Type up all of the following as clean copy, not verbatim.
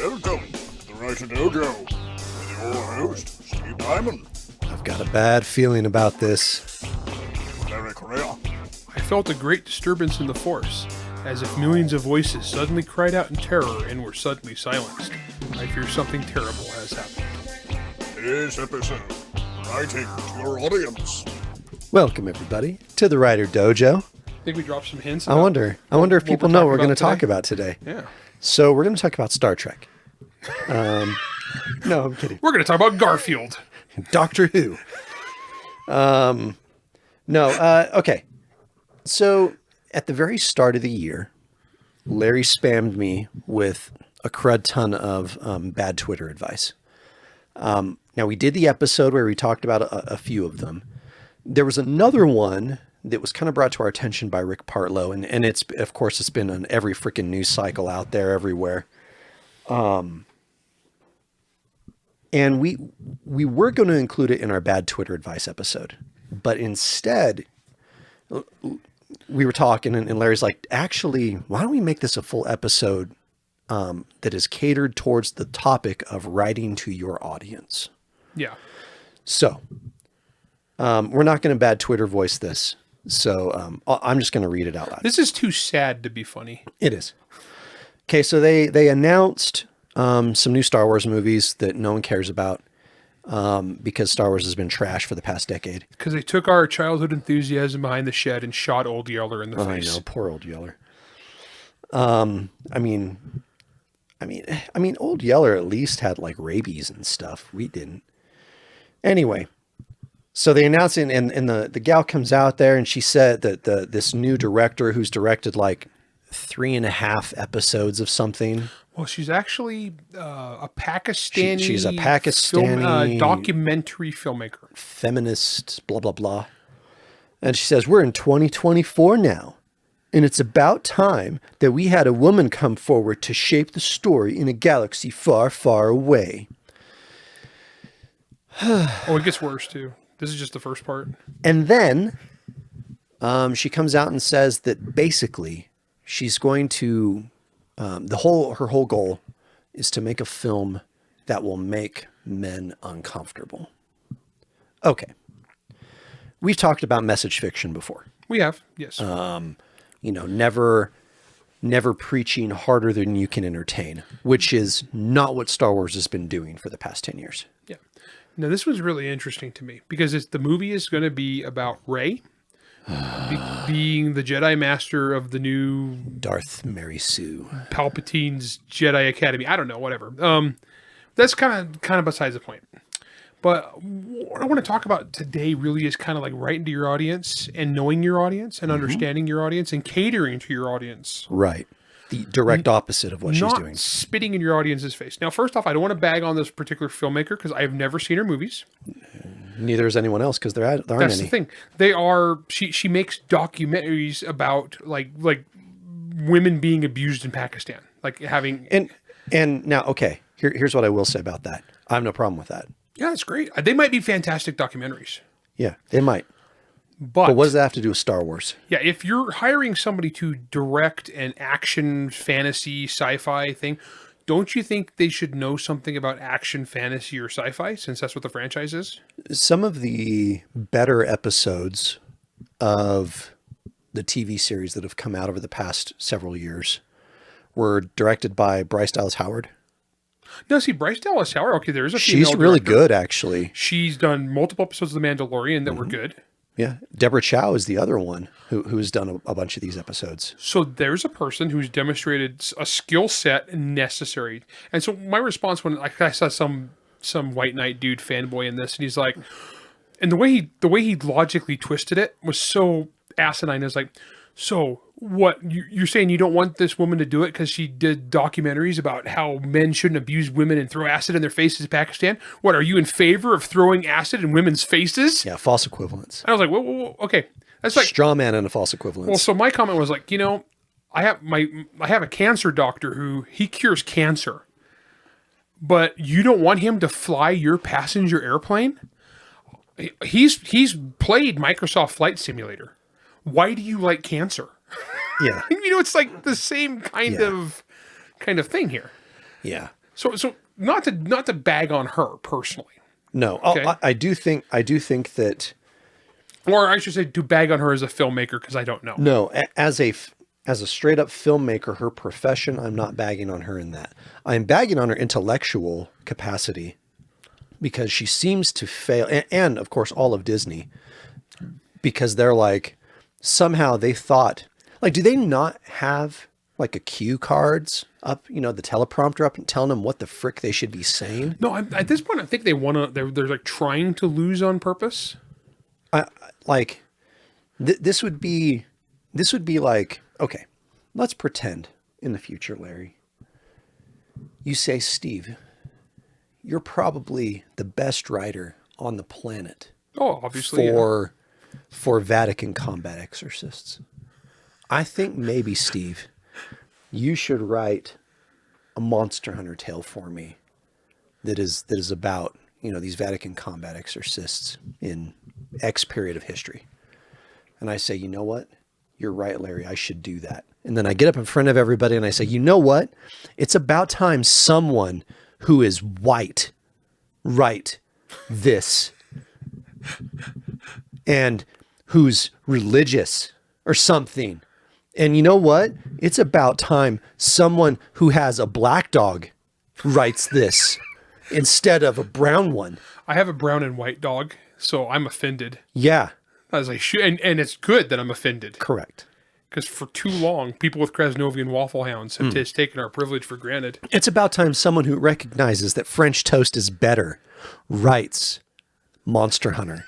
Welcome to the WriterDojo with your host, Steve Diamond. I've got a bad feeling about this. Larry Correia. I felt a great disturbance in the force, as if millions of voices suddenly cried out in terror and were suddenly silenced. I fear something terrible has happened. This episode, writing to your audience. Welcome everybody to the WriterDojo. I think we dropped some hints. I wonder if people know what we're going to talk about today. Yeah. So we're going to talk about Star Trek. No, I'm kidding. We're going to talk about Garfield. Doctor Who. Okay. So at the very start of the year, Larry spammed me with a crud ton of bad Twitter advice. Now we did the episode where we talked about a few of them. There was another one that was kind of brought to our attention by Rick Partlow, and it's, of course, it's been on every freaking news cycle out there everywhere. And we were going to include it in our bad Twitter advice episode, but instead we were talking and Larry's like, actually, why don't we make this a full episode that is catered towards the topic of writing to your audience? Yeah. So we're not going to bad Twitter voice this. So I'm just going to read it out loud. This is too sad to be funny. It is. Okay, so they announced some new Star Wars movies that no one cares about because Star Wars has been trash for the past decade. Because they took our childhood enthusiasm behind the shed and shot Old Yeller in the face. I know, poor Old Yeller. I mean, Old Yeller at least had like rabies and stuff. We didn't. Anyway. So they announced it, and the gal comes out there, and she said that this new director who's directed like 3.5 episodes of something. Well, she's actually a Pakistani. She's a Pakistani documentary filmmaker, feminist, blah blah blah. And she says, "We're in 2024 now, and it's about time that we had a woman come forward to shape the story in a galaxy far, far away." Oh, it gets worse too. This is just the first part. And then she comes out and says that basically she's going to, her whole goal is to make a film that will make men uncomfortable. Okay. We've talked about message fiction before. We have, yes. Never preaching harder than you can entertain, which is not what Star Wars has been doing for the past 10 years. Yeah. Now, this was really interesting to me because the movie is going to be about Rey being the Jedi Master of the new Darth Mary Sue Palpatine's Jedi Academy. I don't know, whatever. That's kind of besides the point. But what I want to talk about today really is kind of like writing to your audience and knowing your audience and understanding your audience and catering to your audience. Right. The direct opposite of what she's doing. Not spitting in your audience's face. Now, first off, I don't want to bag on this particular filmmaker because I have never seen her movies. Neither is anyone else because there aren't any. That's the thing. They are. She makes documentaries about like women being abused in Pakistan, like having. And now, okay, here's what I will say about that. I have no problem with that. Yeah, that's great. They might be fantastic documentaries. Yeah, they might. But what does that have to do with Star Wars? Yeah, if you're hiring somebody to direct an action, fantasy, sci-fi thing, don't you think they should know something about action, fantasy, or sci-fi, since that's what the franchise is? Some of the better episodes of the TV series that have come out over the past several years were directed by Bryce Dallas Howard. No, see, Bryce Dallas Howard, okay, there's a female She's really director. good, actually. She's done multiple episodes of The Mandalorian that were good. Yeah. Deborah Chow is the other one who's done a bunch of these episodes. So there's a person who's demonstrated a skill set necessary. And so my response when I saw some white knight dude fanboy in this, and he's like, and the way he logically twisted it was so asinine. It's like, so what you're saying you don't want this woman to do it because she did documentaries about how men shouldn't abuse women and throw acid in their faces in Pakistan? What, are you in favor of throwing acid in women's faces? Yeah, false equivalence. And I was like, whoa, okay. That's like straw man and a false equivalence. Well, so my comment was like, I have a cancer doctor who he cures cancer, but you don't want him to fly your passenger airplane? He's played Microsoft Flight Simulator. Why do you like cancer? Yeah. It's like the same kind of thing here. Yeah. So not to bag on her personally, No, Okay. I do think that or I should say to bag on her as a filmmaker because I don't know. no, as a straight up filmmaker, her profession, I'm not bagging on her in that. I'm bagging on her intellectual capacity because she seems to fail, and of course all of Disney, because they're like somehow they thought like, do they not have like a cue cards up, the teleprompter up and telling them what the frick they should be saying? No, at this point, I think they want to. They're like trying to lose on purpose. Like this would be like, okay, let's pretend in the future, Larry, you say, Steve, you're probably the best writer on the planet Oh, obviously. for Vatican combat exorcists. I think maybe, Steve, you should write a Monster Hunter tale for me that is about, these Vatican combat exorcists in X period of history. And I say, you know what? You're right, Larry. I should do that. And then I get up in front of everybody and I say, you know what? It's about time someone who is white write this and who's religious or something. And you know what? It's about time someone who has a black dog writes this instead of a brown one. I have a brown and white dog, so I'm offended. Yeah, As I should, and it's good that I'm offended correct. because for too long, people with Krasnovian waffle hounds have just taken our privilege for granted. It's about time someone who recognizes that French toast is better writes Monster Hunter.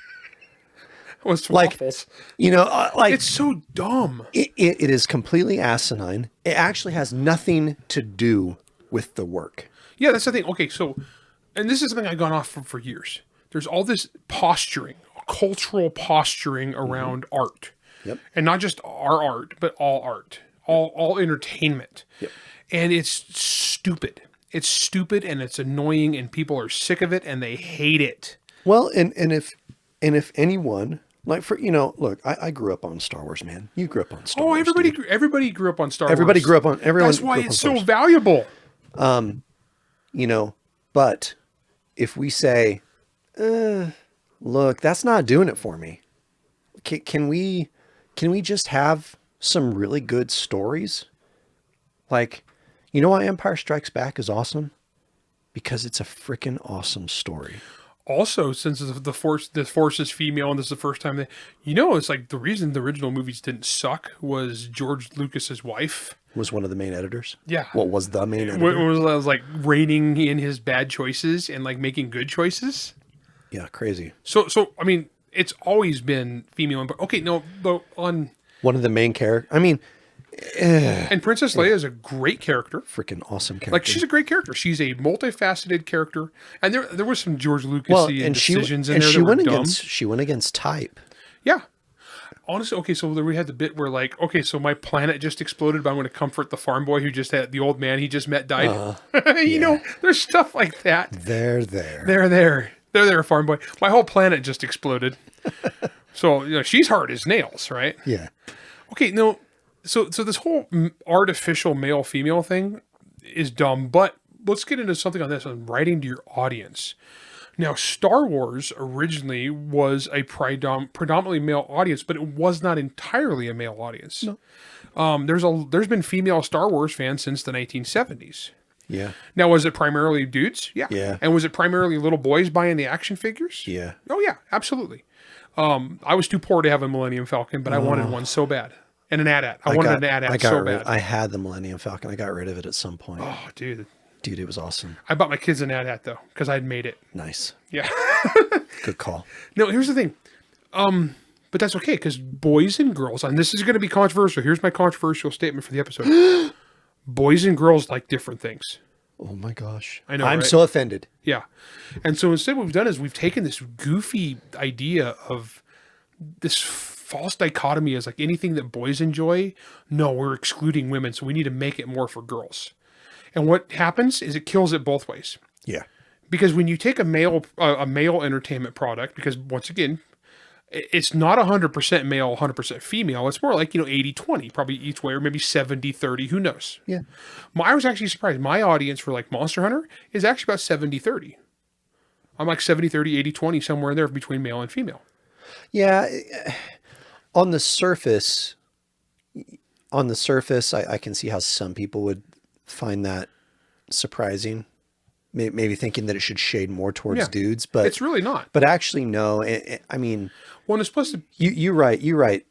What's Like, waffles? It's It's so dumb. it is completely asinine. It actually has nothing to do with the work. Yeah, that's the thing. Okay, so, and this is something I've gone off for years. There's all this posturing, cultural posturing around art. Yep. And not just our art, but all art, all entertainment. Yep. And it's stupid. It's stupid and it's annoying and people are sick of it and they hate it. Well, and if anyone, like, for look, I grew up on Star Wars, man. You grew up on Star Wars. Everybody grew up on Star Everybody Wars. grew up on everyone. That's why grew up on it's Star so Wars. valuable. But if we say, look, that's not doing it for me. Can we just have some really good stories? Like, why Empire Strikes Back is awesome? Because it's a freaking awesome story. Also, since the force is female and this is the first time it's like the reason the original movies didn't suck was George Lucas's wife Was one of the main editors. Yeah. What was the main editor? was like reining in his bad choices and like making good choices. Yeah, crazy. So I mean, it's always been female. Okay, no, but on One of the main characters. I mean, and Princess Leia is a great character. freaking awesome character. Like she's a great character. She's a multifaceted character, and there was some George Lucas decisions in there that were dumb. She went against type. Yeah. Honestly, okay, so we had the bit where like, okay, so my planet just exploded, but I'm going to comfort the farm boy who just had the old man he just met died. There's stuff like that. They're there. They're there, farm boy. My whole planet just exploded. So she's hard as nails, right? Yeah. Okay, no. So this whole artificial male female thing is dumb, but let's get into something on this on writing to your audience. Now, Star Wars originally was a predominantly male audience, but it was not entirely a male audience. No. There's been female Star Wars fans since the 1970s. Yeah. Now, was it primarily dudes? Yeah. Yeah. And was it primarily little boys buying the action figures? Yeah. Oh, yeah, absolutely. I was too poor to have a Millennium Falcon, but I wanted one so bad. And an AT-AT. I wanted an AT-AT so bad. I had the Millennium Falcon. I got rid of it at some point. Oh, dude. Dude, it was awesome. I bought my kids an AT-AT, though, because I'd made it. Nice. Yeah. Good call. No, here's the thing. But that's okay, because boys and girls, and this is going to be controversial. Here's my controversial statement for the episode. Boys and girls like different things. Oh my gosh. I know, I'm right? so offended. Yeah. And so instead what we've done is we've taken this goofy idea of this false dichotomy as like anything that boys enjoy. No, we're excluding women, so we need to make it more for girls. And what happens is it kills it both ways. Yeah. Because when you take a male entertainment product, because once again, it's not 100% male, 100% female. It's more like, 80-20, probably each way, or maybe 70-30, who knows? Yeah. I was actually surprised. My audience for like Monster Hunter is actually about 70-30. I'm like 70-30, 80-20, somewhere in there between male and female. Yeah. On the surface, I can see how some people would find that surprising. Maybe thinking that it should shade more towards dudes, but it's really not. But actually, no. I mean, well, it's supposed to. You write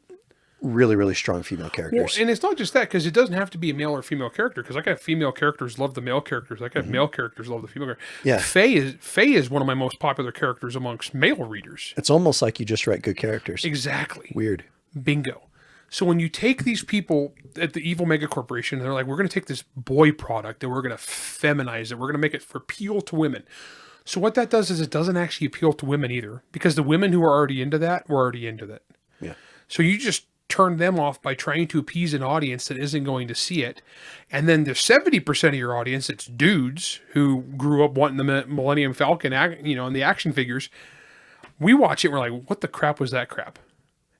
really, really strong female characters. Well, and it's not just that, because it doesn't have to be a male or female character. Because I got female characters love the male characters. I got male characters love the female characters. Yeah. Faye is one of my most popular characters amongst male readers. It's almost like you just write good characters. Exactly. Weird. Bingo. So when you take these people at the evil mega corporation, they're like, we're going to take this boy product and we're going to feminize it. We're going to make it for appeal to women. So what that does is it doesn't actually appeal to women either, because the women who are already into that were already into that. Yeah. So you just turn them off by trying to appease an audience that isn't going to see it. And then there's 70% of your audience, it's dudes who grew up wanting the Millennium Falcon, and the action figures. We watch it and we're like, what the crap was that crap?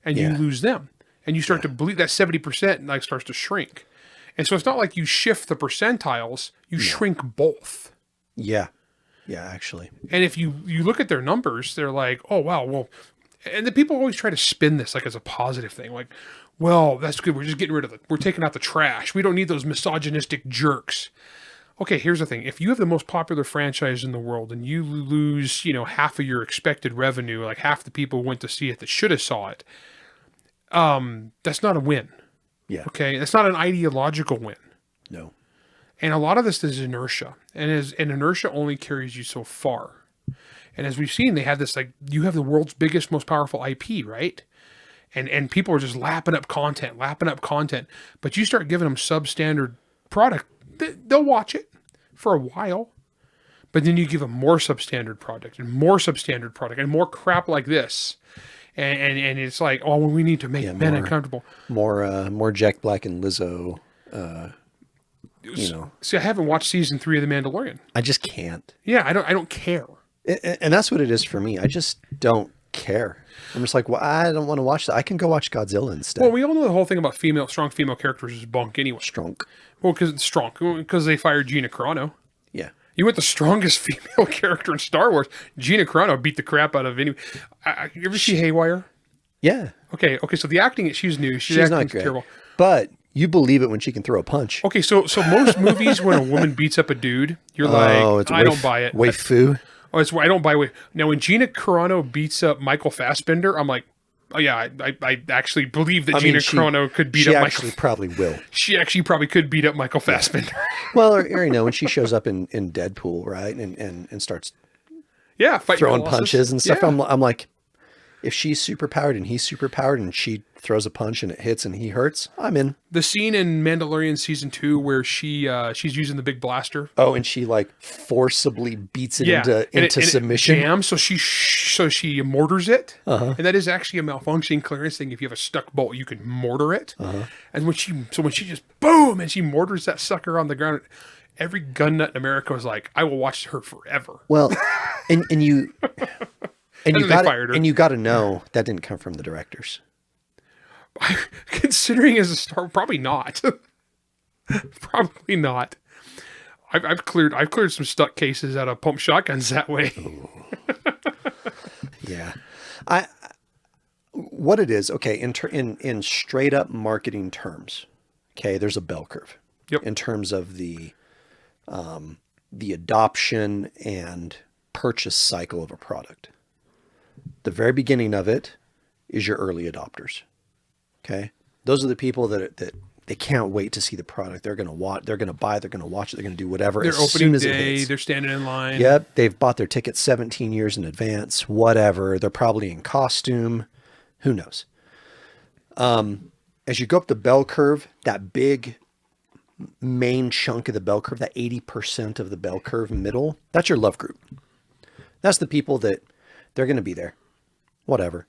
And you lose them. And you start to believe that 70% like starts to shrink. And so it's not like you shift the percentiles, you shrink both. Yeah. Yeah, actually. And if you look at their numbers, they're like, oh, wow, well, and the people always try to spin this like as a positive thing. Like, well, that's good. We're just getting rid of we're taking out the trash. We don't need those misogynistic jerks. Okay, here's the thing. If you have the most popular franchise in the world and you lose, half of your expected revenue, like half the people who went to see it that should have saw it, that's not a win. Yeah. Okay. That's not an ideological win. No. And a lot of this is inertia, and inertia only carries you so far. And as we've seen, they have this, like, you have the world's biggest, most powerful IP, right? And people are just lapping up content, but you start giving them substandard product, they'll watch it for a while, but then you give them more substandard product and more substandard product and more crap like this. And it's like, oh, well, we need to make men uncomfortable. More Jack Black and Lizzo. See, I haven't watched season 3 of The Mandalorian. I just can't. Yeah, I don't care. And that's what it is for me. I just don't care. I'm just like, well, I don't want to watch that. I can go watch Godzilla instead. Well, we all know the whole thing about strong female characters is bunk anyway. Strong. Well, because it's strong. Because they fired Gina Carano. Yeah. You want the strongest female character in Star Wars. Gina Carano beat the crap out of any. You ever see Haywire? Yeah. Okay. So the acting, she's new. She's not great. Terrible. But you believe it when she can throw a punch. Okay, so most movies when a woman beats up a dude, you're like, I don't buy it. Waifu. Oh, it's I don't buy it. Now, when Gina Carano beats up Michael Fassbender, I'm like, oh yeah, I actually believe that Gina Carano could beat up Michael. She actually probably will. She actually probably could beat up Michael Fassbender. Well, or when she shows up in Deadpool, right, and starts throwing punches and stuff, I'm like, if she's superpowered and he's superpowered and she throws a punch and it hits and he hurts, I'm in. The scene in Mandalorian season 2 where she's using the big blaster. Oh, and she like forcibly beats it into submission. It jams, so she mortars it. And that is actually a malfunctioning clearance thing. If you have a stuck bolt, you can mortar it. And when she just boom and she mortars that sucker on the ground, every gun nut in America was like, I will watch her forever. Well, and you and you got to know that didn't come from the directors. Considering as a star, probably not. Probably not. I've cleared some stuck cases out of pump shotguns that way. Yeah, what it is, okay, in straight up marketing terms, okay, there's a bell curve. Yep. In terms of the adoption and purchase cycle of a product. The very beginning of it is your early adopters. Okay. Those are the people that they can't wait to see the product. They're going to watch, they're going to buy, they're going to watch it. They're going to do whatever. Their as opening soon as day, it hits. they're standing in line. Yep. They've bought their ticket 17 years in advance, whatever. They're probably in costume. Who knows? As you go up the bell curve, that big main chunk of the bell curve, that 80% of the bell curve middle, that's your love group. That's the people that they're going to be there, whatever.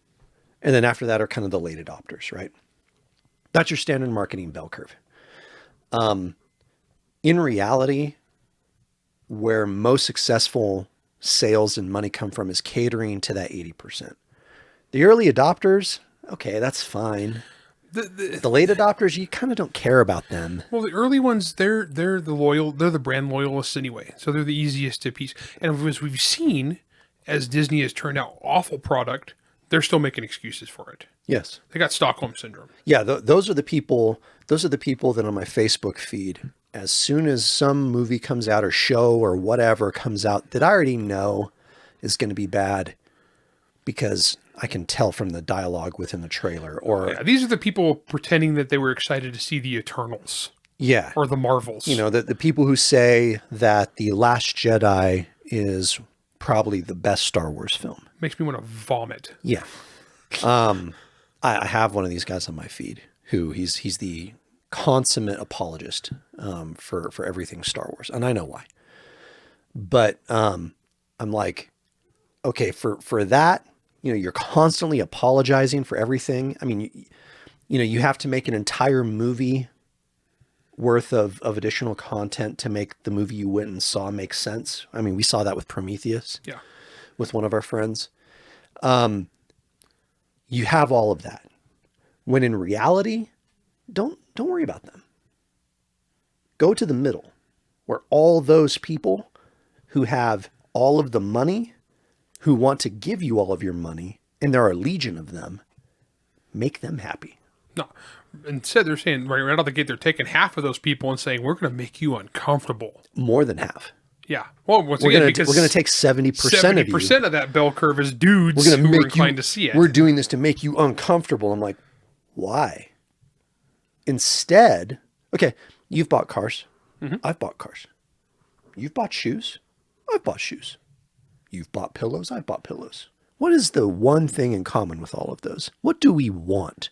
And then after that are kind of the late adopters, right? That's your standard marketing bell curve. In reality, where most successful sales and money come from is catering to that 80%. The early adopters, okay, that's fine. The late adopters, you kind of don't care about them. Well, the early ones, they're the brand loyalists anyway, so they're the easiest to piece. And as we've seen, as Disney has turned out awful product, they're still making excuses for it. Yes. They got Stockholm syndrome. Yeah, those are the people. Those are the people that on my Facebook feed, as soon as some movie comes out or show or whatever comes out that I already know is going to be bad, because I can tell from the dialogue within the trailer. Or Yeah, these are the people pretending that they were excited to see the Eternals yeah, or the Marvels. you know, the people who say that The Last Jedi is probably the best Star Wars film. Makes me want to vomit. Yeah. I have one of these guys on my feed who he's the consummate apologist for everything Star Wars, and I know why. But I'm like, okay, for that, you know, you're constantly apologizing for everything. I mean, you know, you have to make an entire movie worth of additional content to make the movie you went and saw make sense. I mean, we saw that with Prometheus. Yeah. With one of our friends. You have all of that. When in reality, don't worry about them. Go to the middle, where all those people who have all of the money, who want to give you all of your money, and there are a legion of them, make them happy. No. Instead, they're saying right out of the gate, they're taking half of those people and saying, we're going to make you uncomfortable. More than half. Yeah. Well, once We're again, going to take 70% of you. 70% of that bell curve is dudes who are inclined to see it. We're doing this to make you uncomfortable. I'm like, why? Instead, okay, you've bought cars. Mm-hmm. I've bought cars. You've bought shoes. I've bought shoes. You've bought pillows. I've bought pillows. What is the one thing in common with all of those? What do we want?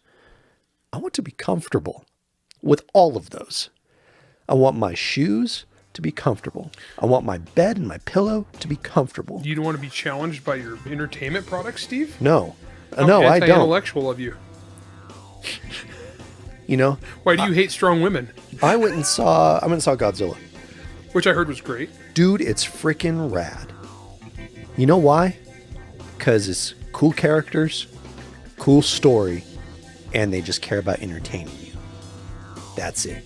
I want to be comfortable with all of those. I want my shoes to be comfortable. I want my bed and my pillow to be comfortable. You don't want to be challenged by your entertainment products, Steve? No. No, I don't. Intellectual of you. You know? Why do you hate strong women? I went and saw Godzilla. Which I heard was great. Dude, it's freaking rad. You know why? Because it's cool characters, cool story, and they just care about entertaining you. That's it.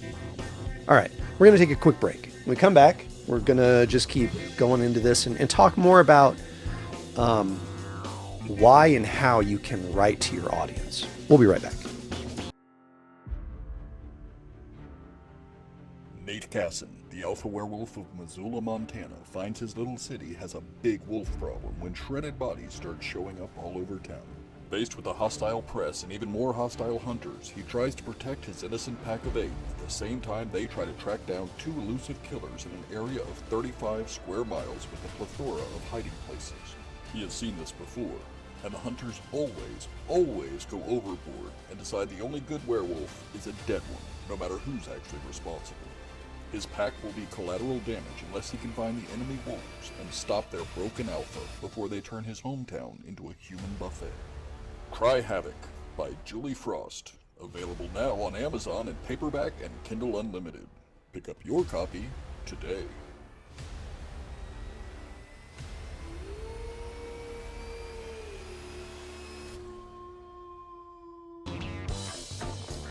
All right, we're going to take a quick break. When we come back, we're going to just keep going into this and talk more about why and how you can write to your audience. We'll be right back. Nate Casson, the alpha werewolf of Missoula, Montana, finds his little city has a big wolf problem when shredded bodies start showing up all over town. Faced with a hostile press and even more hostile hunters, he tries to protect his innocent pack of 8 at the same time they try to track down 2 elusive killers in an area of 35 square miles with a plethora of hiding places. He has seen this before, and the hunters always go overboard and decide the only good werewolf is a dead one, no matter who's actually responsible. His pack will be collateral damage unless he can find the enemy wolves and stop their broken alpha before they turn his hometown into a human buffet. Cry Havoc by Julie Frost. Available now on Amazon in paperback and Kindle Unlimited. Pick up your copy today.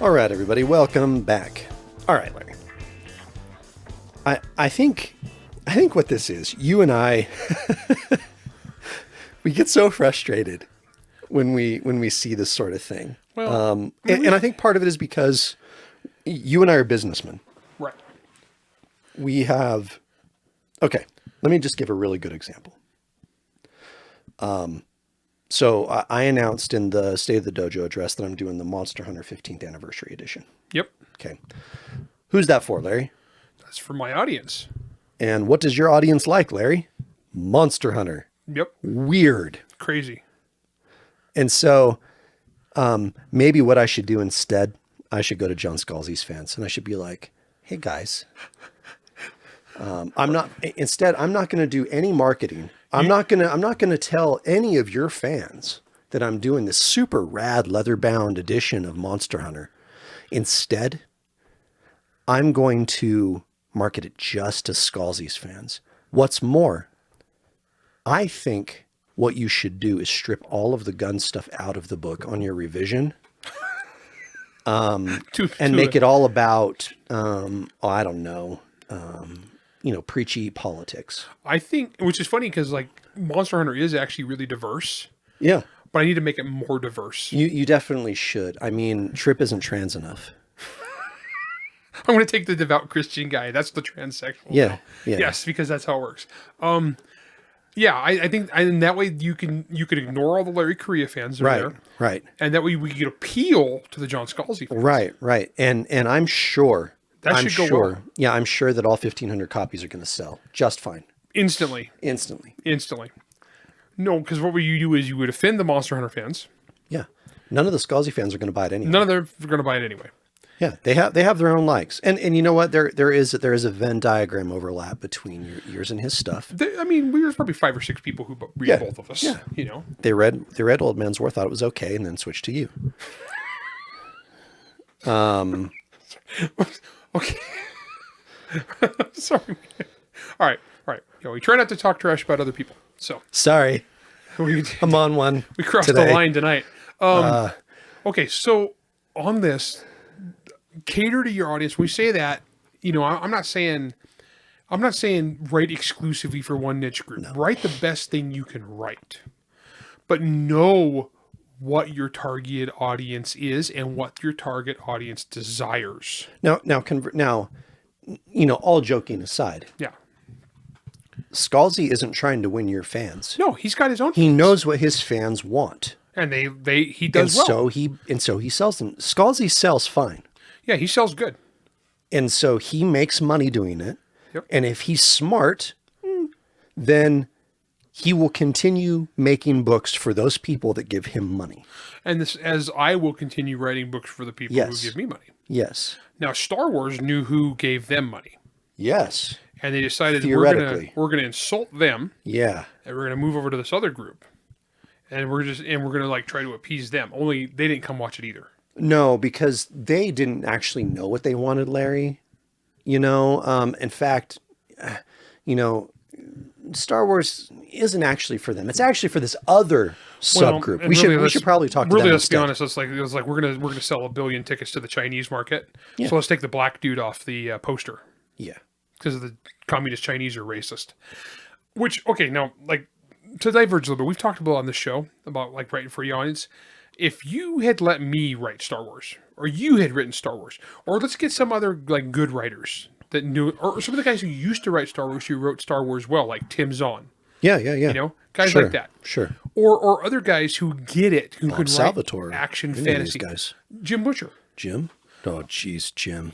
All right, everybody, welcome back. All right, Larry. I think what this is, you and I, we get so frustrated when we see this sort of thing. Well, and I think part of it is because you and I are businessmen. Right. We have, okay, let me just give a really good example. So I announced in the State of the Dojo address that I'm doing the Monster Hunter 15th Anniversary Edition. Yep. Okay. Who's that for, Larry? That's for my audience. And what does your audience like, Larry? Monster Hunter. Yep. Weird. Crazy. And so maybe what I should do instead, I should go to John Scalzi's fans and I should be like, hey guys, I'm not going to do any marketing. I'm not going to tell any of your fans that I'm doing this super rad leather-bound edition of Monster Hunter. Instead, I'm going to market it just to Scalzi's fans. What's more, I think what you should do is strip all of the gun stuff out of the book on your revision. And make it all about, I don't know, preachy politics. I think, which is funny because like Monster Hunter is actually really diverse. Yeah. But I need to make it more diverse. You definitely should. I mean, Trip isn't trans enough. I'm going to take the devout Christian guy. That's the transsexual. Yeah. Yes, because that's how it works. I think and that way you can ignore all the Larry Correia fans that are there. Right. And that way we can appeal to the John Scalzi fans. Right. And I'm sure. That should go well. Yeah, I'm sure that all 1,500 copies are going to sell just fine. Instantly. No, because what you do is you would offend the Monster Hunter fans. Yeah. None of the Scalzi fans are going to buy it anyway. None of them are going to buy it anyway. Yeah, they have their own likes, and you know what? There is a Venn diagram overlap between yours and his stuff. We were probably 5 or 6 people who read both of us. Yeah, they read Old Man's War, thought it was okay, and then switched to you. Okay. Sorry. All right. We try not to talk trash about other people. So sorry, I'm on one. We crossed the line tonight. Okay, so on this, cater to your audience. When we say that, I'm not saying write exclusively for one niche group. No. Write the best thing you can write, but know what your target audience is and what your target audience desires. Now, all joking aside. Yeah. Scalzi isn't trying to win your fans. No, he's got his own. He knows what his fans want, and he does well. So he sells them. Scalzi sells fine. Yeah, he sells good, and so he makes money doing it. Yep. And if he's smart, then he will continue making books for those people that give him money. And as I will continue writing books for the people who give me money. Yes. Now, Star Wars knew who gave them money. Yes. And they decided we're gonna insult them. Yeah. And we're gonna move over to this other group, and we're gonna like try to appease them. Only they didn't come watch it either. No, because they didn't actually know what they wanted, Larry. In fact, Star Wars isn't actually for them. It's actually for this other subgroup. We should probably talk to them. Really, let's be honest. It was like we're gonna sell 1 billion tickets to the Chinese market. Yeah. So let's take the black dude off the poster. Yeah. Because the communist Chinese are racist. Which, okay, now, like, to diverge a little bit, we've talked about on this show about, like, writing for your audience. If you had let me write Star Wars, or you had written Star Wars, or let's get some other, like, good writers that knew, or some of the guys who used to write Star Wars who wrote Star Wars well, like Tim Zahn. Yeah. Guys like that. Sure. Or other guys who get it, who can Salvatore, write action fantasy. Guys. Jim Butcher. Jim? Oh, jeez, Jim.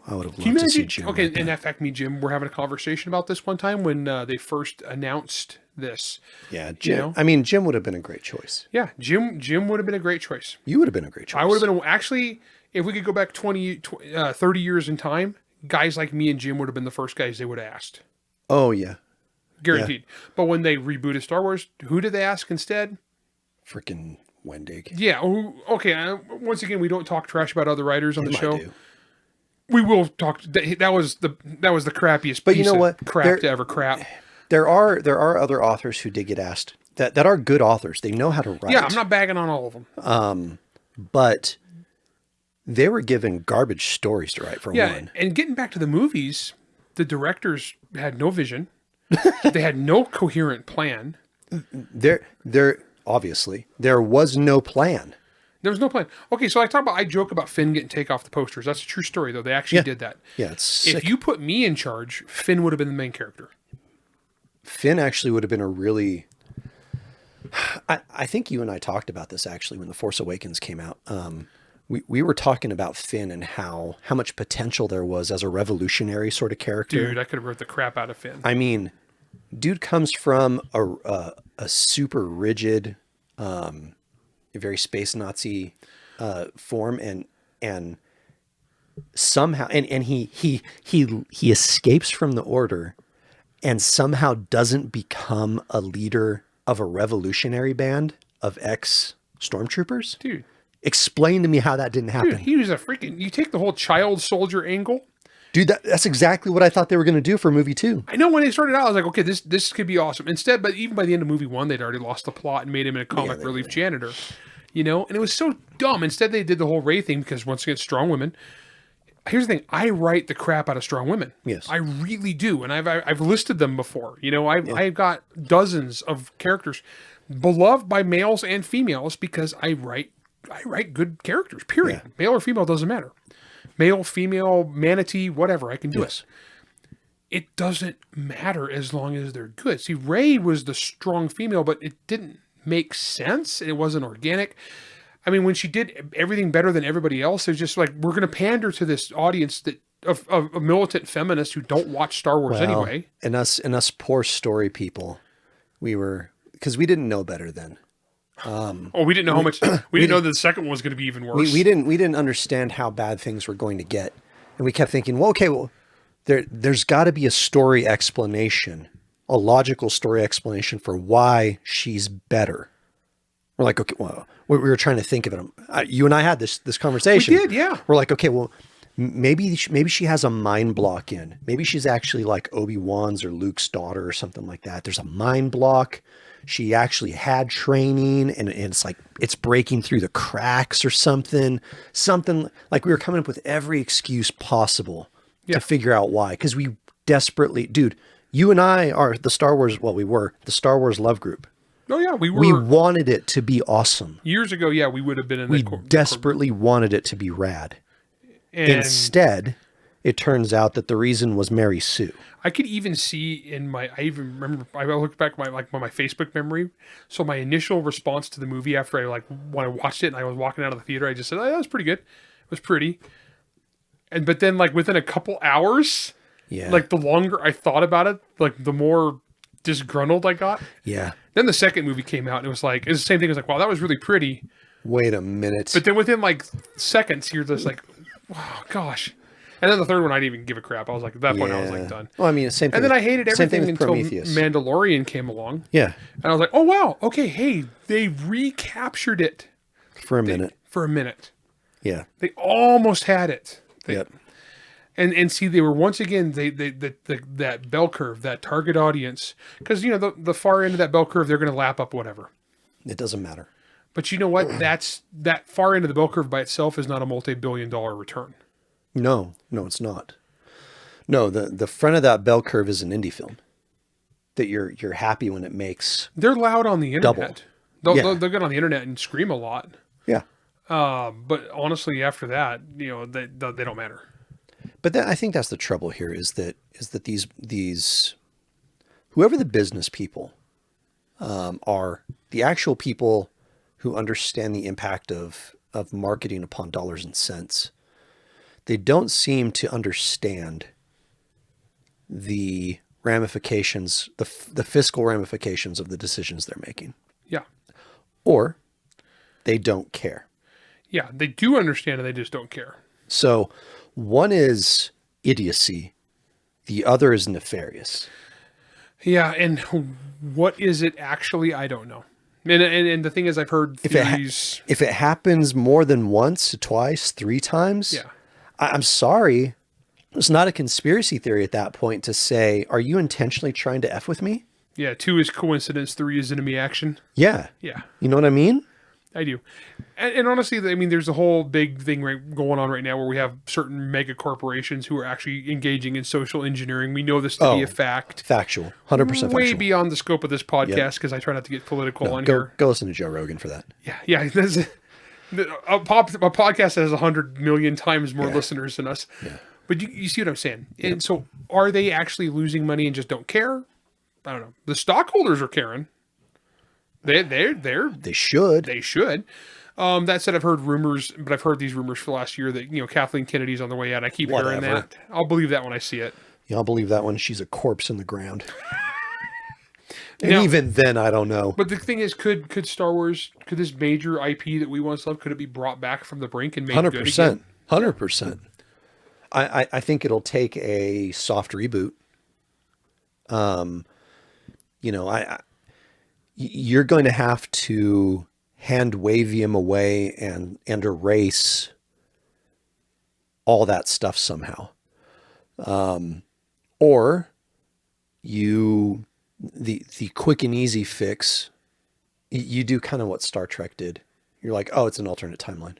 I would have loved to see Jim. Okay, and in fact, Jim, we're having a conversation about this one time when they first announced this. Yeah, Jim. I mean, Jim would have been a great choice. Yeah, Jim would have been a great choice. You would have been a great choice. I would have been, actually, if we could go back 30 years in time, guys like me and Jim would have been the first guys they would have asked. Oh, yeah. Guaranteed. Yeah. But when they rebooted Star Wars, who did they ask instead? Freaking Wendig. Yeah. Okay. Once again, we don't talk trash about other writers on the show. We will talk. That was the crappiest piece of crap to ever crap. There are other authors who did get asked that are good authors. They know how to write. Yeah, I'm not bagging on all of them. But they were given garbage stories to write for one. Yeah, and getting back to the movies, the directors had no vision. They had no coherent plan. Obviously, there was no plan. There was no plan. Okay, so I joke about Finn getting take off the posters. That's a true story, though. They actually did that. Yeah, it's sick. If you put me in charge, Finn would have been the main character. Finn actually would have been a really... I think you and I talked about this, actually, when The Force Awakens came out. We were talking about Finn and how much potential there was as a revolutionary sort of character. Dude, I could have wrote the crap out of Finn. I mean, dude comes from a super rigid, very space Nazi form, and somehow, and he escapes from the order, and somehow doesn't become a leader of a revolutionary band of ex-stormtroopers. Dude. Explain to me how that didn't happen. Dude, he was a freaking... You take the whole child soldier angle, Dude, that's exactly what I thought they were going to do for movie 2. I know when they started out, I was like, okay, this could be awesome. Instead, but even by the end of movie 1, they'd already lost the plot and made him a comic relief janitor. You know, and it was so dumb. Instead, they did the whole Ray thing because once again, strong women. Here's the thing: I write the crap out of strong women. Yes, I really do, and I've listed them before. You know, I've got dozens of characters beloved by males and females because I write good characters. Period. Yeah. Male or female doesn't matter. Male, female, manatee, whatever. I can do it. It doesn't matter as long as they're good. See, Ray was the strong female, but it didn't make sense. It wasn't organic. I mean, when she did everything better than everybody else, it's just like, we're going to pander to this audience that of militant feminists who don't watch Star Wars anyway. And us poor story people, because we didn't know better then. We didn't know how much. We didn't know that the second one was going to be even worse. We didn't understand how bad things were going to get, and we kept thinking, there's got to be a story explanation, a logical story explanation for why she's better. We're like, okay, well, we were trying to think of it. You and I had this conversation. We did, yeah. We're like, okay, well, maybe she has a mind block in. Maybe she's actually like Obi-Wan's or Luke's daughter or something like that. There's a mind block. She actually had training, and it's like it's breaking through the cracks or something. Something like we were coming up with every excuse possible to figure out why. Because we desperately, dude, you and I are the Star Wars. Well, we were the Star Wars love group. Oh yeah, we were. We wanted it to be awesome. Years ago, yeah, we would have been in that. We desperately wanted it to be rad. And instead, it turns out that the reason was Mary Sue. I could even see I even remember, I looked back at my Facebook memory. So my initial response to the movie after when I watched it and I was walking out of the theater, I just said, oh, that was pretty good. It was pretty. But then within a couple hours, the longer I thought about it, the more disgruntled I got. Yeah. Then the second movie came out and it was the same thing. It was wow, that was really pretty. Wait a minute. But then within seconds, you're just wow, gosh. And then the third one, I didn't even give a crap. I was at that point, I was done. Well, I mean, same thing. And then I hated everything until Mandalorian came along. Yeah. And I was like, oh, wow. Okay, hey, they recaptured it. For a minute. Yeah. They almost had it. Yep. And see, they were once again, that bell curve, that target audience. Because, the far end of that bell curve, they're going to lap up whatever. It doesn't matter. But you know what? That far end of the bell curve by itself is not a multi-billion-dollar return. No, it's not. No, the front of that bell curve is an indie film that you're happy when it makes. They're loud on the internet. Double. They'll get on the internet and scream a lot. Yeah. But honestly, after that, they don't matter. But I think that's the trouble here is that these whoever the business people are, the actual people who understand the impact of marketing upon dollars and cents. They don't seem to understand the ramifications, the fiscal ramifications of the decisions they're making. Yeah. Or they don't care. Yeah, they do understand and they just don't care. So one is idiocy. The other is nefarious. Yeah, and what is it actually? I don't know. And the thing is, I've heard theories. If it happens more than once, twice, 3 times... Yeah. I'm sorry. It's not a conspiracy theory at that point to say, are you intentionally trying to F with me? Yeah, 2 is coincidence, 3 is enemy action. Yeah. Yeah. You know what I mean? I do. And honestly, I mean, there's a whole big thing going on right now where we have certain mega corporations who are actually engaging in social engineering. We know this to be a fact. Factual. 100% factual. Way beyond the scope of this podcast because I try not to get political on here. Go listen to Joe Rogan for that. Yeah. A podcast that has 100 million times more listeners than us. Yeah. But you see what I'm saying? Yep. And so are they actually losing money and just don't care? I don't know. The stockholders are caring. They should. They should. That said, I've heard rumors, but I've heard these rumors for last year that, Kathleen Kennedy's on the way out. I keep hearing that. I'll believe that when I see it. Yeah, I'll believe that when she's a corpse in the ground. And even then, I don't know. But the thing is, could Star Wars, could this major IP that we once loved, could it be brought back from the brink and made 100%, good again? 100%. I think it'll take a soft reboot. You're going to have to hand wavium away and erase all that stuff somehow. Or the quick and easy fix, you do kind of what Star Trek did. You're like, oh, it's an alternate timeline.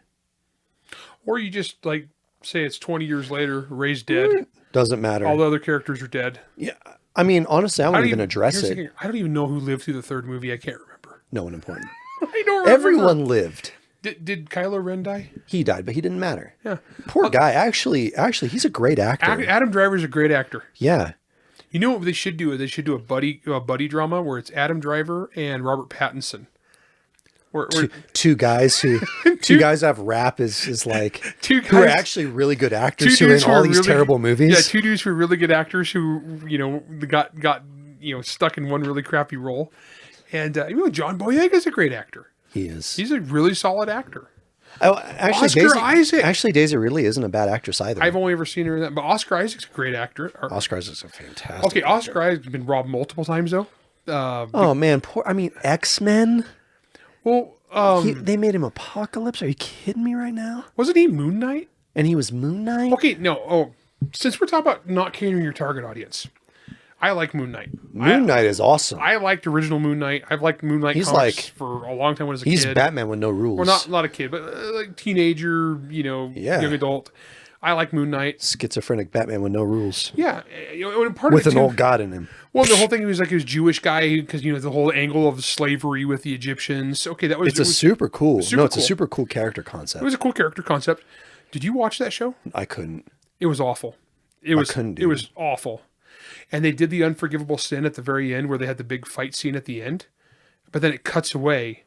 Or you just like say it's 20 years later, Ray's dead. Doesn't matter. All the other characters are dead. Yeah. I mean, honestly, I won't even address here's the it. thing, I don't even know who lived through the third movie. I can't remember. No one important. I don't remember. Everyone lived. Did Kylo Ren die? He died, but he didn't matter. Yeah. Poor guy. Actually, he's a great actor. Adam Driver's a great actor. Yeah. You know what they should do? They should do a buddy drama where it's Adam Driver and Robert Pattinson. Two guys who have rap is like two guys who are actually really good actors who are in all these terrible movies. Yeah, two dudes who are really good actors who got stuck in one really crappy role. And John Boyega's a great actor. He is. He's a really solid actor. Oh, actually, Oscar Isaac. Actually, Daisy Ridley isn't a bad actress either. I've only ever seen her in that, but Oscar Isaac's a great actor. Oscar Isaac's a fantastic. Okay, Oscar Isaac's been robbed multiple times though. Oh man, X-Men. Well, they made him Apocalypse. Are you kidding me right now? Wasn't he Moon Knight? And he was Moon Knight? Okay, no. Oh, since we're talking about not catering your target audience, I like Moon Knight. Moon Knight is awesome. I liked original Moon Knight. I've liked Moon Knight comics for a long time when I was a kid. He's Batman with no rules. Well, not a kid, but like teenager, young adult. I like Moon Knight. Schizophrenic Batman with no rules. Yeah, with an old god in him. Well, the whole thing he was like he was Jewish guy because the whole angle of slavery with the Egyptians. Okay, that was It's a super cool character concept. It was a cool character concept. Did you watch that show? I couldn't. It was awful. It was awful. And they did the unforgivable sin at the very end where they had the big fight scene at the end, but then it cuts away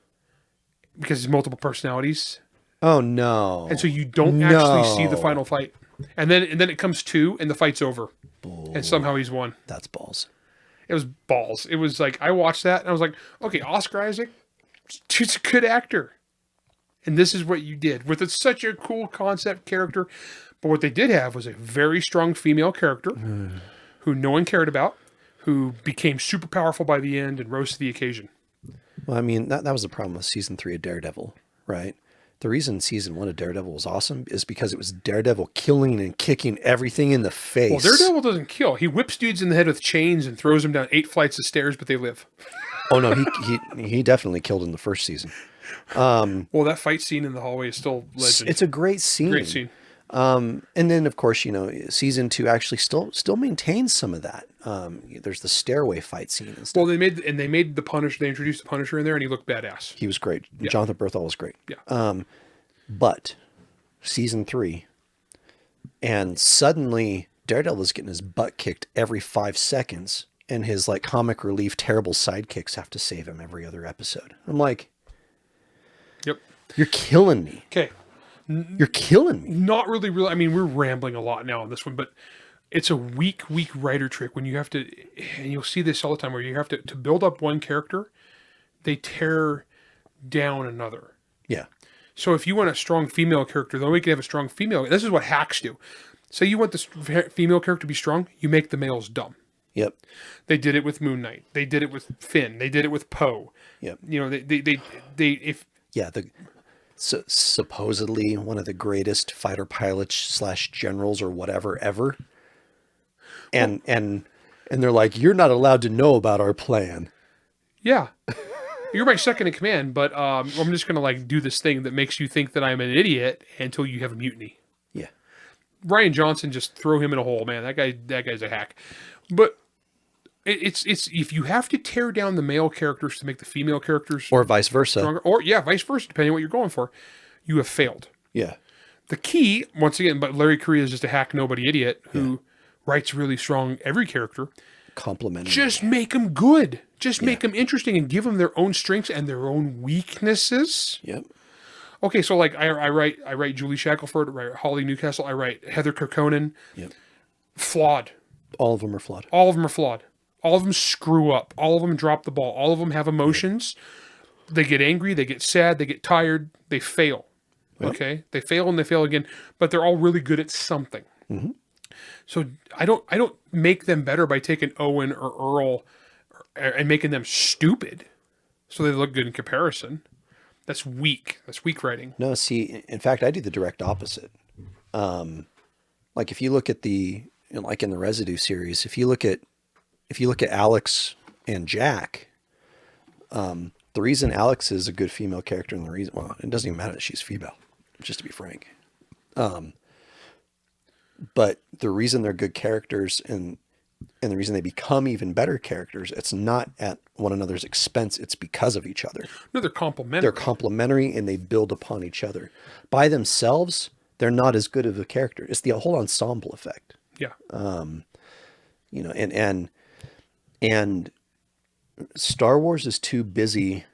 because there's multiple personalities. Oh no! And so you don't actually see the final fight, and then it comes to and the fight's over, and somehow he's won. That's balls. It was balls. It was like I watched that and I was like, okay, Oscar Isaac, he's a good actor, and this is what you did with such a cool concept character. But what they did have was a very strong female character who no one cared about, who became super powerful by the end and rose to the occasion. Well, I mean that was the problem with season 3 of Daredevil, right? The reason season 1 of Daredevil was awesome is because it was Daredevil killing and kicking everything in the face. Well, Daredevil doesn't kill. He whips dudes in the head with chains and throws them down 8 flights of stairs, but they live. Oh no, he definitely killed in the first season. Well, that fight scene in the hallway is still legend. It's a great scene. Great scene. And then of course, season 2 actually still maintains some of that. There's the stairway fight scene and stuff. Well, they made the Punisher. They introduced the Punisher in there, and he looked badass. He was great. Yeah. Jonathan Berthel was great. Yeah. But season 3, and suddenly Daredevil is getting his butt kicked every 5 seconds, and his like comic relief terrible sidekicks have to save him every other episode. I'm like, yep, you're killing me. Okay. You're killing me. Not really. I mean, we're rambling a lot now on this one, but it's a weak writer trick when you have to, and you'll see this all the time, where you have to build up one character, they tear down another. Yeah. So if you want a strong female character, then we can have a strong female. This is what hacks do. Say you want this female character to be strong, you make the males dumb. Yep. They did it with Moon Knight. They did it with Finn. They did it with Poe. Yep. So supposedly one of the greatest fighter pilots / generals or whatever ever. And they're like, you're not allowed to know about our plan. Yeah. You're my second in command, but I'm just going to like do this thing that makes you think that I'm an idiot until you have a mutiny. Yeah. Ryan Johnson, just throw him in a hole, man. That guy's a hack. But it's if you have to tear down the male characters to make the female characters or vice versa, stronger, or vice versa, depending on what you're going for, you have failed. Yeah. The key, once again, but Larry Correia is just a hack nobody idiot who writes really strong every character. Complimenting. Just make them good. Just make them interesting and give them their own strengths and their own weaknesses. Yep. Okay, so like I write Julie Shackelford, I write Holly Newcastle, I write Heather Kirkconan. Yep. Flawed. All of them are flawed. All of them are flawed. All of them screw up. All of them drop the ball. All of them have emotions. They get angry. They get sad. They get tired. They fail. Yep. Okay? They fail and they fail again, but they're all really good at something. Mm-hmm. So I don't make them better by taking Owen or Earl and making them stupid so they look good in comparison. That's weak. That's weak writing. No, see, in fact, I do the direct opposite. Like if you look at the like in the Residue series, if you look at Alex and Jack, the reason Alex is a good female character, and the reason, well, it doesn't even matter that she's female, just to be frank. But the reason they're good characters and the reason they become even better characters, it's not at one another's expense. It's because of each other. No, they're complementary. They're complementary and they build upon each other. By themselves, they're not as good of a character. It's the whole ensemble effect. Yeah. You know, and Star Wars is too busy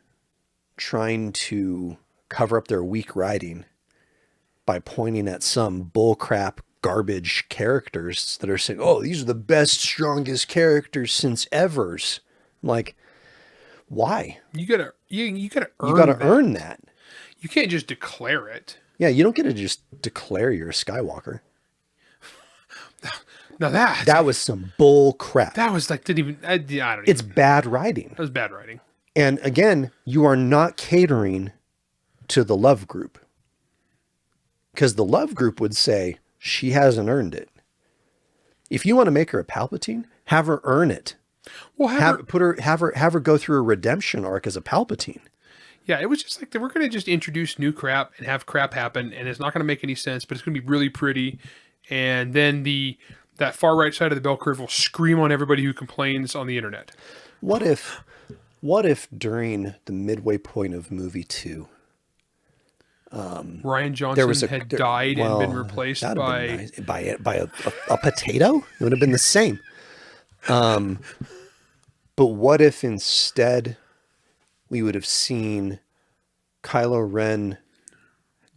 trying to cover up their weak writing by pointing at some bullcrap garbage characters that are saying, oh, these are the best, strongest characters since ever's. I'm like, why? You gotta earn You gotta that. earn that. You can't just declare it. Yeah, you don't get to just declare you're a Skywalker. Now That was some bull crap. that was like, didn't even, I don't It's even, bad writing. that was bad writing. And again, you are not catering to the love group. Because the love group would say, she hasn't earned it. If you want to make her a Palpatine, have her earn it. Well, Have her go through a redemption arc as a Palpatine. yeah, it was just like, we're going to just introduce new crap and have crap happen, and it's not going to make any sense, but it's going to be really pretty. And then that far right side of the bell curve will scream on everybody who complains on the internet. What if during the midway point of movie 2, Ryan Johnson had died and been well, replaced that'd have by been nice. by a potato? It would have been the same. But what if instead we would have seen Kylo Ren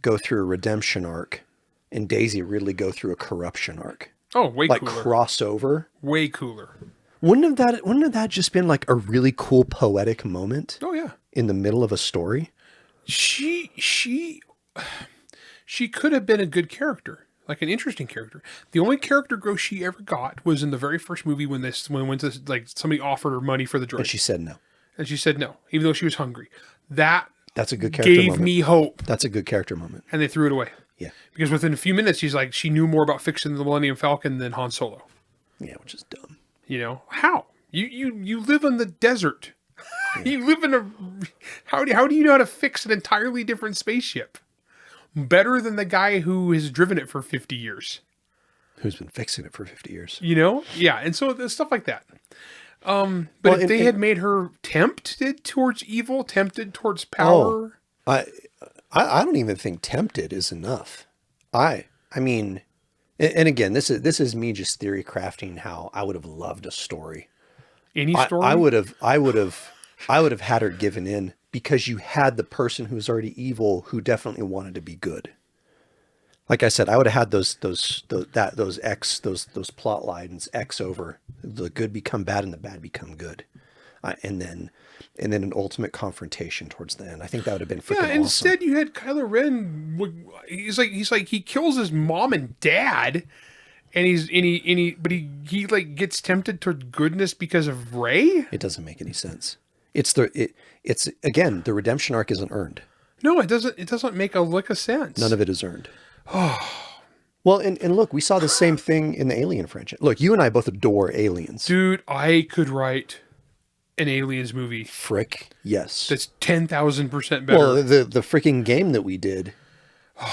go through a redemption arc and Daisy Ridley go through a corruption arc? way Like cooler. crossover. Way cooler. Wouldn't have that just been like a really cool poetic moment Oh yeah. in the middle of a story? She could have been a good character, like an interesting character. The only character growth she ever got was in the very first movie when went to, like, somebody offered her money for the droid, And she said no. and she said no, even though she was hungry. That's a good character gave moment. me hope, That's a good character moment. and they threw it away Yeah. because within a few minutes she knew more about fixing the Millennium Falcon than Han Solo. Yeah, which is dumb. You know how you live in the desert. You live in how do you know how to fix an entirely different spaceship better than the guy who has driven it for 50 years? Who's been fixing it for 50 years? You know? Yeah. And so there's stuff like that. But Well, if they had made her tempted towards evil, tempted towards power. I don't even think tempted is enough. I mean, and again, this is me just theory crafting how I would have loved a story. Any story? I would have had her given in because you had the person who's already evil who definitely wanted to be good. Like I said, I would have had those plot lines X over the good become bad and the bad become good, and then an ultimate confrontation towards the end. I think that would have been freaking awesome. Instead you had Kylo Ren. He's like he kills his mom and dad, and he like gets tempted toward goodness because of Rey. It doesn't make any sense. It's again, the redemption arc isn't earned. No, it doesn't. It doesn't make a lick of sense. None of it is earned. Well, and look, we saw the same thing in the Alien franchise. Look, you and I both adore Aliens. Dude, I could write an Aliens movie Frick, yes. that's 10,000% better. Well, the freaking game that we did,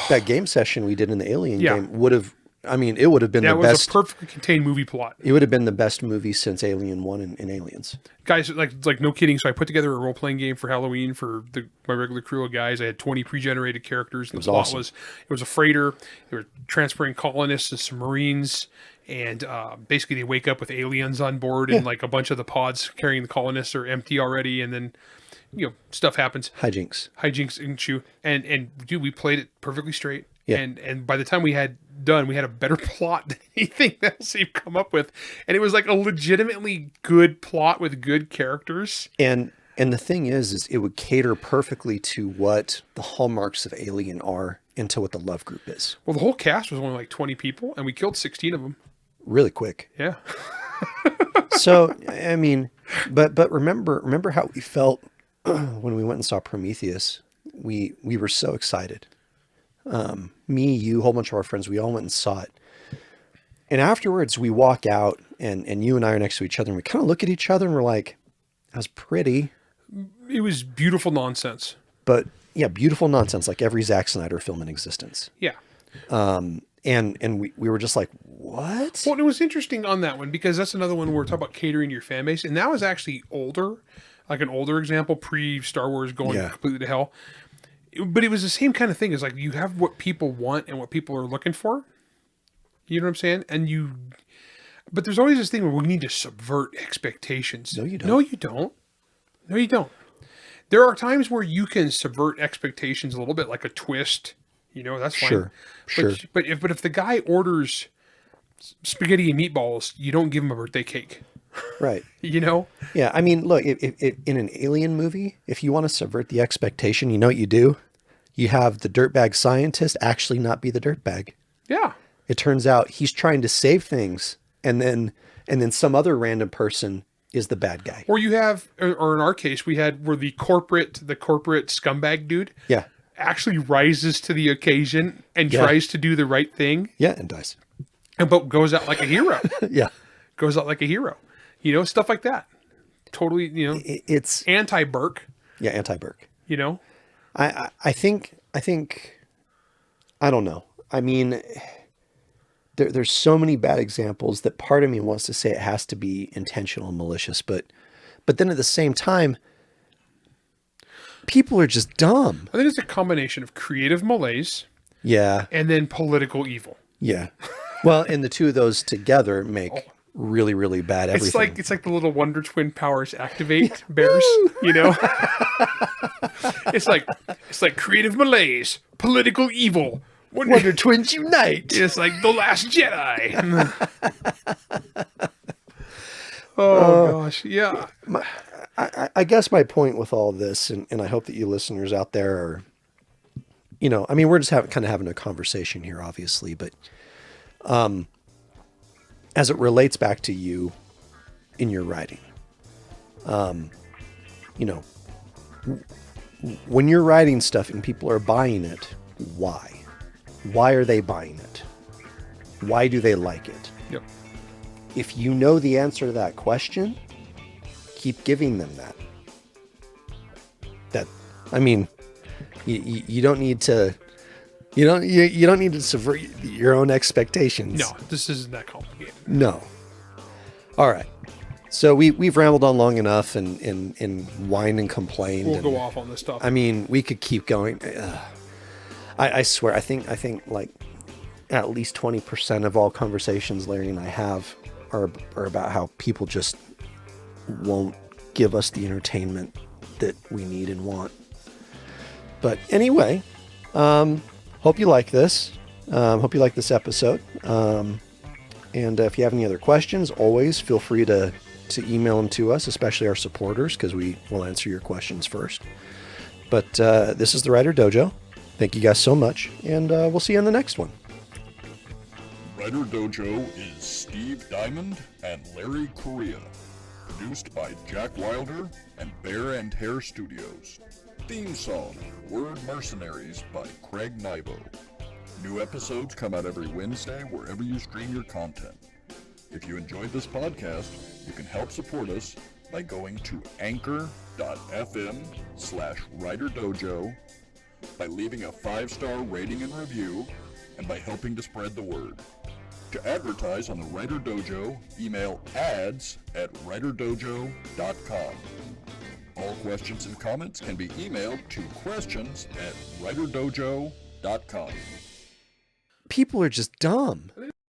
that game session we did in the Alien game would have, I mean, it would have been that the was best. a perfectly contained movie plot. It would have been the best movie since Alien 1 and Aliens. Guys, like no kidding. So I put together a role playing game for Halloween for my regular crew of guys. I had 20 pre-generated characters. And the plot awesome. it was a freighter. They were transporting colonists and some Marines. And basically they wake up with aliens on board and like a bunch of the pods carrying the colonists are empty already. And then, stuff happens. Hijinks ensue. And dude, we played it perfectly straight. Yeah. And by the time we had done, we had a better plot than anything else you've come up with. And it was like a legitimately good plot with good characters. And the thing is it would cater perfectly to what the hallmarks of Alien are and to what the love group is. Well, the whole cast was only like 20 people and we killed 16 of them. Really quick. Yeah. So, I mean, but remember how we felt when we went and saw Prometheus. We were so excited. Me, you, a whole bunch of our friends, we all went and saw it. And afterwards we walk out and you and I are next to each other and we kind of look at each other and we're like, that was pretty. It was beautiful nonsense. But yeah, beautiful nonsense, like every Zack Snyder film in existence. Yeah. And we were just like, what? Well, it was interesting on that one because that's another one where we're talking about catering to your fan base. And that was actually older, like an older example, pre-Star Wars going completely to hell. But it was the same kind of thing. It's like you have what people want and what people are looking for. You know what I'm saying? But there's always this thing where we need to subvert expectations. No, you don't. No, you don't. No, you don't. There are times where you can subvert expectations a little bit, like a twist. You know, that's fine. Sure. But if the guy orders spaghetti and meatballs, you don't give him a birthday cake. Right. You know? Yeah. I mean, look, if in an alien movie, if you want to subvert the expectation, you know what you do? You have the dirtbag scientist actually not be the dirtbag. Yeah. It turns out he's trying to save things, and then some other random person is the bad guy. Or you have, or in our case, we had where the corporate scumbag dude actually rises to the occasion and tries to do the right thing. Yeah, and dies. But goes out like a hero. Yeah. Goes out like a hero. You know, stuff like that. Totally, you know. It's anti-Burke. Yeah, anti-Burke. You know? I think, I don't know. I mean, there's so many bad examples that part of me wants to say it has to be intentional and malicious, but then at the same time, people are just dumb. I think it's a combination of creative malaise. Yeah. And then political evil. Yeah. Well, and the two of those together make really, really bad everything. It's like the little Wonder Twin powers activate bears, you know? It's like creative malaise, political evil. Wonder Twins unite. It's like the Last Jedi. Oh gosh, yeah. I guess my point with all this, and I hope that you listeners out there are, you know, I mean, we're just having a conversation here, obviously, but as it relates back to you in your writing, you know, when you're writing stuff and people are buying it, why? Why are they buying it? Why do they like it? Yep. If you know the answer to that question, keep giving them that. I mean, you don't need to, you don't need to subvert your own expectations. No, this isn't that complicated. No. All right. So we've rambled on long enough and whined and complained. We'll go off on this stuff. I mean, we could keep going. I swear, I think like at least 20% of all conversations Larry and I have are about how people just won't give us the entertainment that we need and want. But anyway, hope you like this. Hope you like this episode. And if you have any other questions, always feel free to email them to us, especially our supporters, because we will answer your questions first. But this is the Writer Dojo. Thank you guys so much, and we'll see you in the next one. Writer Dojo is Steve Diamond and Larry Correia. Produced by Jack Wilder and Bear and Hare Studios. Theme song, Word Mercenaries by Craig Nibo. New episodes come out every Wednesday wherever you stream your content. If you enjoyed this podcast, you can help support us by going to anchor.fm/WriterDojo, by leaving a 5-star rating and review, and by helping to spread the word. To advertise on the Writer Dojo, email ads@writerdojo.com. All questions and comments can be emailed to questions@writerdojo.com. People are just dumb.